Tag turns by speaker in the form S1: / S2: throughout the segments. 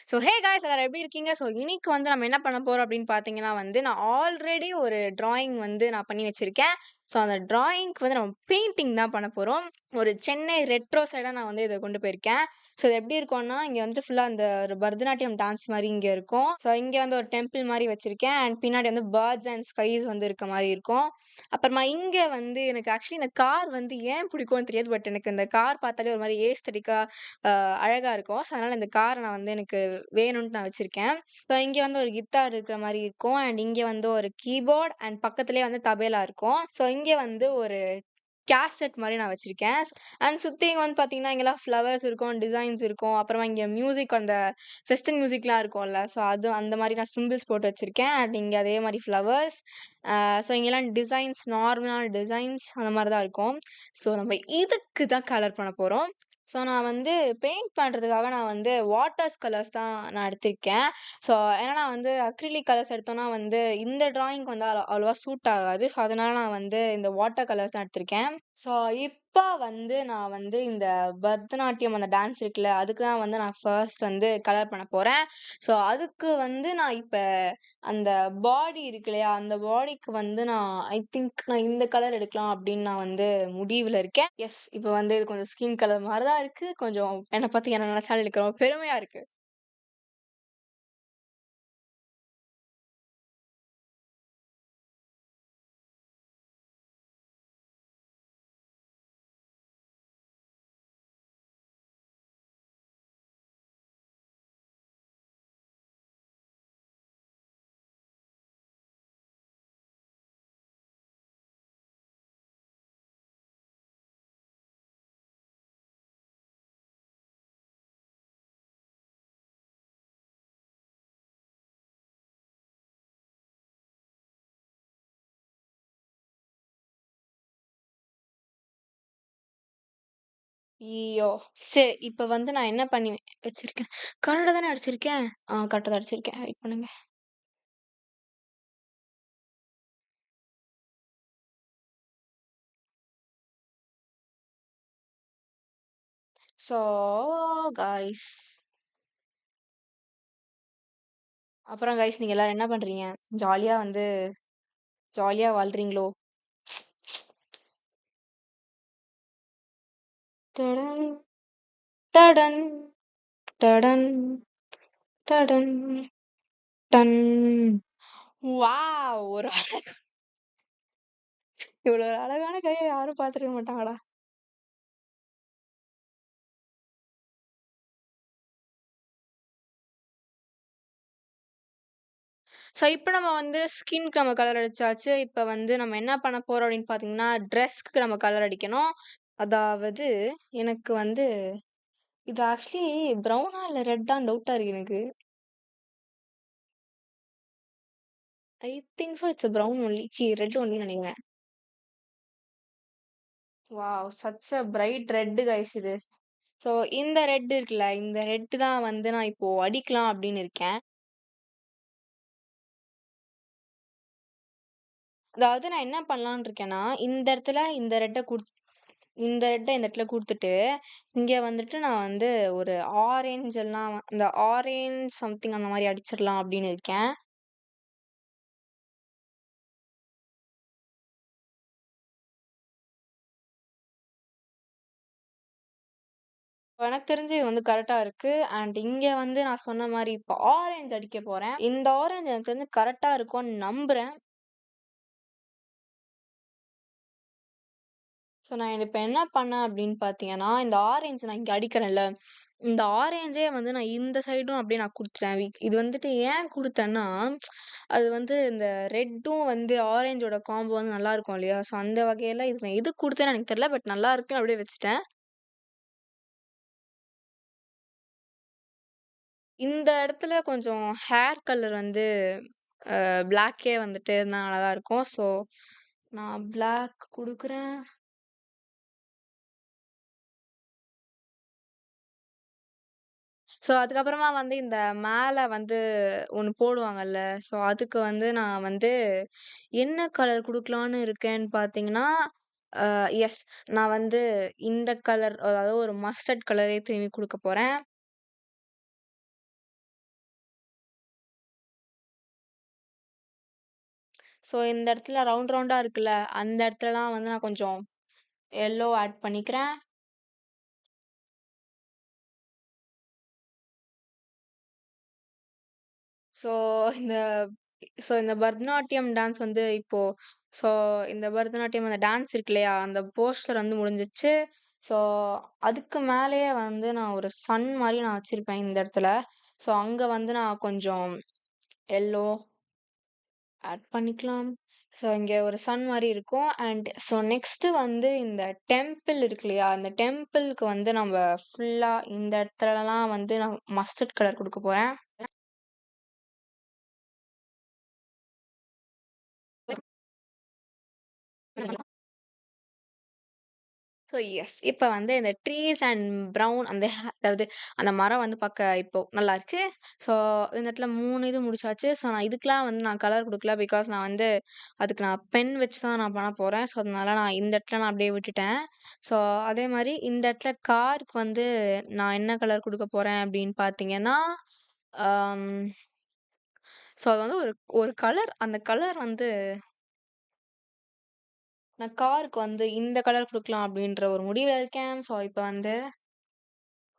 S1: So hey guys எல்லாரும் எப்படி இருக்கீங்க? ஸோ இன்னைக்கு வந்து நம்ம என்ன பண்ண போறோம் அப்படின்னு பார்த்தீங்கன்னா வந்து, நான் ஆல்ரெடி ஒரு டிராயிங் வந்து நான் பண்ணி வச்சிருக்கேன். ஸோ அந்த டிராயிங்க்கு வந்து நம்ம பெயிண்டிங் தான் பண்ண போறோம். ஒரு சென்னை ரெட்ரோ சைடா நான் வந்து இத கொண்டு போயிருக்கேன். ஸோ இது எப்படி இருக்கும்னா, இங்க வந்துட்டு ஃபுல்லா அந்த ஒரு பரதநாட்டியம் டான்ஸ் மாரி இங்க இருக்கும். ஸோ இங்க வந்து ஒரு டெம்பிள் மாரி வச்சிருக்கேன். அண்ட் பின்னாடி வந்து பேர்ட்ஸ் அண்ட் ஸ்கைஸ் வந்து இருக்க மாரி இருக்கும். அப்புறமா இங்க வந்து எனக்கு ஆக்சுவலி இந்த கார் வந்து ஏன் பிடிக்கும்னு தெரியாது. பட் எனக்கு இந்த கார் பார்த்தாலே ஒரு மாரி ஏஸ்தெடிக்கா அழகா இருக்கும். ஸோ அதனால இந்த கார நான் வந்து எனக்கு வேணுன்ட்டு நான் வச்சிருக்கேன். ஸோ இங்க வந்து ஒரு கிட்டார் இருக்கிற மாரி இருக்கும். அண்ட் இங்க வந்து ஒரு கீபோர்ட் அண்ட் பக்கத்திலேயே வந்து தபேலா இருக்கும். ஸோ இங்க வந்து ஒரு கேசெட் மாரி நான் வச்சிருக்கேன். அண்ட் சுத்தி இங்க வந்து பார்த்தீங்கன்னா, இங்கலாம் ஃப்ளவர்ஸ் இருக்கும், டிசைன்ஸ் இருக்கும். அப்புறமா இங்க மியூசிக் அந்த வெஸ்டர்ன் மியூசிக்லாம் இருக்கும்ல. ஸோ அது அந்த மாரி நான் சிம்பிள்ஸ் போட்டு வச்சிருக்கேன். அண்ட் இங்க அதே மாரி ஃப்ளவர்ஸ். ஸோ இங்கலாம் டிசைன்ஸ் நார்மலான டிசைன்ஸ் அந்த மாரி தான் இருக்கும். ஸோ நம்ம இதுக்கு தான் கலர் பண்ண போறோம். ஸோ நான் வந்து பெயிண்ட் பண்றதுக்காக நான் வந்து வாட்டர்ஸ் கலர்ஸ் தான் நான் எடுத்திருக்கேன். ஸோ ஏன்னா நான் வந்து அக்ரிலிக் கலர்ஸ் எடுத்தோம்னா வந்து இந்த டிராயிங்க்கு வந்து அவ்வளவா சூட் ஆகாது. ஸோ அதனால நான் வந்து இந்த வாட்டர் கலர்ஸ் தான் எடுத்திருக்கேன். ஸோ இப்ப வந்து நான் வந்து இந்த பரதநாட்டியம் அந்த டான்ஸ் இருக்குல்ல, அதுக்கு தான் வந்து நான் ஃபர்ஸ்ட் வந்து கலர் பண்ண போறேன். ஸோ அதுக்கு வந்து நான் இப்ப அந்த பாடி இருக்கு இல்லையா, அந்த பாடிக்கு வந்து நான் ஐ திங்க் நான் இந்த கலர் எடுக்கலாம் அப்படின்னு நான் வந்து முடிவுல இருக்கேன். எஸ், இப்ப வந்து இது கொஞ்சம் ஸ்கின் கலர் மாரி தான் இருக்கு. கொஞ்சம் என்ன பத்தி என்ன நெனச்சாலும் எனக்கு ரொம்ப பெருமையா இருக்கு. ஐயய்யோ! சரி, இப்ப வந்து நான் என்ன பண்ணி வச்சிருக்கேன். கரெக்ட்டா தானே அடிச்சிருக்கேன்? கரெக்ட்டா தான் அடிச்சிருக்கேன். வெயிட் பண்ணுங்க. ஸோ காய்ஸ் அப்புறம் காய்ஸ் நீங்க எல்லாரும் என்ன பண்றீங்க? ஜாலியா வந்து ஜாலியா வாழ்றீங்களோ? டடன், டடன், டடன், டடன், டன். வாவ்! ஒரு இவ்வளோ ஒரு அழகான கைய யாரும் பார்த்துருக்க மாட்டாங்கடா. ஸோ இப்ப நம்ம வந்து ஸ்கின்க்கு நம்ம கலர் அடிச்சாச்சு. இப்ப வந்து நம்ம என்ன பண்ண போறோம் அப்படின்னு பார்த்தீங்கன்னா, ட்ரெஸ்க்கு நம்ம கலர் அடிக்கணும். அதாவது எனக்கு வந்து இது ஆக்சுவலி ப்ரவுனா இல்ல ரெட்டான்னு டவுட்டா இருக்கு எனக்கு. I think so it's brown only. Red ஒன்லின்னு நெனைக்கிறேன். Wow! Such a bright red guys இது. ஸோ இந்த ரெட் இருக்குல்ல, இந்த ரெட் தான் வந்து நான் இப்போ அடிக்கலாம் அப்படின்னு இருக்கேன். அதாவது நான் என்ன பண்ணலான்னு இருக்கேன்னா, இந்த இடத்துல இந்த ரெட்ட இந்த இடத்துல குடுத்துட்டு, இங்க வந்துட்டு நான் வந்து ஒரு ஆரஞ்ச் எல்லாம் இந்த ஆரஞ்ச் சம்திங் அந்த மாரி அடிச்சிடலாம் அப்படின்னு இருக்கேன். எனக்கு தெரிஞ்சு இது வந்து கரெக்ட்டா இருக்கு. அண்ட் இங்க வந்து நான் சொன்ன மாரி இப்போ ஆரஞ்ச் அடிக்க போறேன். இந்த ஆரஞ்ச் எனக்கு தெரிஞ்சு கரெக்ட்டா இருக்கும்னு நம்புறேன். ஸோ நான் இப்ப என்ன பண்ணேன் அப்படின்னு பார்த்தீங்கன்னா, இந்த ஆரஞ்ச் நான் இங்க அடிக்கிறேன்ல, இந்த ஆரஞ்சே வந்து நான் இந்த சைடும் அப்படியே நான் குடுத்துட்டேன். இது வந்துட்டு ஏன் குடுத்தேன்னா, அது வந்து இந்த ரெட்டும் வந்து ஆரஞ்சோட காம்போ வந்து நல்லாருக்கும் இல்லையா? ஸோ அந்த வகையில இது நான் எதுக்கு குடுத்தேன்னு எனக்கு தெரியல. பட் நல்லாருக்குன்னு அப்படியே வச்சுட்டேன். இந்த இடத்துல கொஞ்சம் ஹேர் கலர் வந்து பிளாக்கே வந்துட்டு இருந்தா நல்லா தான் இருக்கும். ஸோ நான் பிளாக் குடுக்குறேன். ஸோ அதுக்கப்புறமா வந்து இந்த மேல வந்து ஒண்ணு போடுவாங்கல்ல. ஸோ அதுக்கு வந்து நான் வந்து என்ன கலர் குடுக்கலான்னு இருக்கேன்னு பார்த்தீங்கன்னா, அ எஸ், நான் வந்து இந்த கலர் அதாவது ஒரு மஸ்டர்ட் கலரே திரும்பி குடுக்க போறேன். ஸோ இந்த இடத்துல ரவுண்ட் ரவுண்டா இருக்குல்ல, அந்த இடத்துலலாம் வந்து நான் கொஞ்சம் எல்லோ ஆட் பண்ணிக்கிறேன். ஸோ இந்த இந்த பரதநாட்டியம் டான்ஸ் வந்து இப்போ ஸோ இந்த பரதநாட்டியம் அந்த டான்ஸ் இருக்கு இல்லையா? அந்த போஸ்டர் வந்து முடிஞ்சிருச்சு. ஸோ அதுக்கு மேலேயே வந்து நான் ஒரு சன் மாரி நான் வச்சிருப்பேன் இந்த இடத்துல. ஸோ அங்க வந்து நான் கொஞ்சம் எல்லோ ஆட் பண்ணிக்கலாம். ஸோ இங்க ஒரு சன் மாரி இருக்கும். அண்ட் ஸோ நெக்ஸ்ட்டு வந்து இந்த டெம்பிள் இருக்கு இல்லையா? இந்த டெம்பிள்க்கு வந்து நம்ப ஃபுல்லா இந்த இடத்துலலாம் வந்து நான் மஸ்டர்ட் கலர் குடுக்க போறேன். So yes. இப்ப வந்து இந்த ட்ரீஸ் அண்ட் ப்ரவுன் அந்த அதாவது அந்த மரம் வந்து இப்போ நல்லாருக்கு. ஸோ இந்த இடத்துல 3 இது முடிச்சாச்சு. ஸோ நான் இதுக்கெல்லாம் வந்து நான் கலர் குடுக்கல. பிகாஸ் நான் வந்து அதுக்கு நான் பென் வச்சு தான் நான் பண்ண போறேன். ஸோ அதனால நான் இந்த இடத்துல நான் அப்படியே விட்டுட்டேன். ஸோ அதே மாரி இந்த இடத்துல காருக்கு வந்து நான் என்ன கலர் குடுக்க போறேன் அப்படின்னு பார்த்தீங்கன்னா, அம் ஸோ அது வந்து ஒரு ஒரு கலர் அந்த கலர் வந்து நான் காருக்கு வந்து இந்த கலர் குடுக்கலாம் அப்படின்ற ஒரு முடிவுல இருக்கேன். ஸோ இப்ப வந்து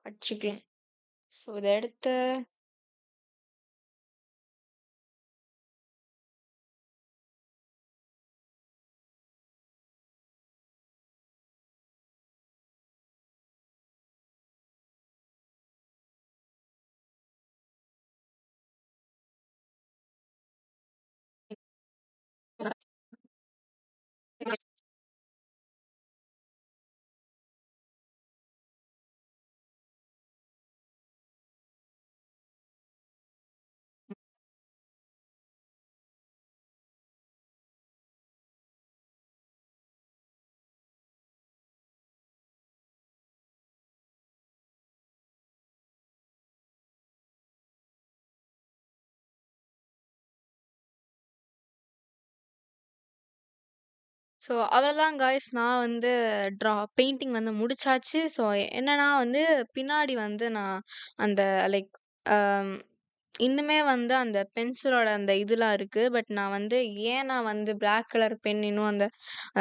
S1: அடிச்சுக்கலாம். ஸோ இத எடுத்து ஸோ அவ்வளோதான் காய்ஸ். நான் வந்து பெயிண்டிங் வந்து முடிச்சாச்சு. ஸோ என்னன்னா வந்து பின்னாடி வந்து நான் அந்த லைக் அம் இன்னுமே வந்து அந்த பென்சிலோட அந்த இதெல்லாம் இருக்கு. பட் நான் வந்து ஏன் நான் வந்து பிளாக் கலர் பென் இன்னும்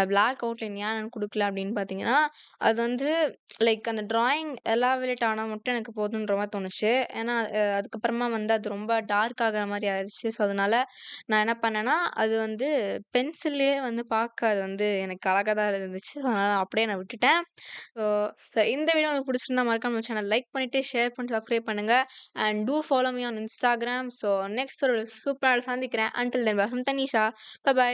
S1: பிளாக் அவுட்லைன் ஏன் நான் குடுக்கல அப்படின்னு பார்த்தீங்கன்னா, அது வந்து லைக் அந்த ட்ராயிங் எலாபரேட் ஆனா மட்டும் எனக்கு போதுன்ற மாரி தோணுச்சு. ஏன்னா அதுக்கப்புறமா வந்து அது ரொம்ப டார்க் ஆகுற மாரி ஆயிருச்சு. ஸோ அதனால நான் என்ன பண்ணேன்னா, அது வந்து பென்சில்லயே வந்து பார்க்க அது வந்து எனக்கு அழகா தான் இருந்துச்சு. அதனால அப்படியே நான் விட்டுட்டேன். ஸோ இந்த வீடியோ உங்களுக்கு பிடிச்சிருந்தா மறக்காம நம்ம சேனல் லைக் பண்ணிட்டு, ஷேர் பண்ணிட்டு, சப்ஸ்கிரைப் பண்ணுங்க. And do follow me on Instagram. So next ஒரு சூப்பரா சந்திக்கிறேன். Until then bye from Tanisha. By.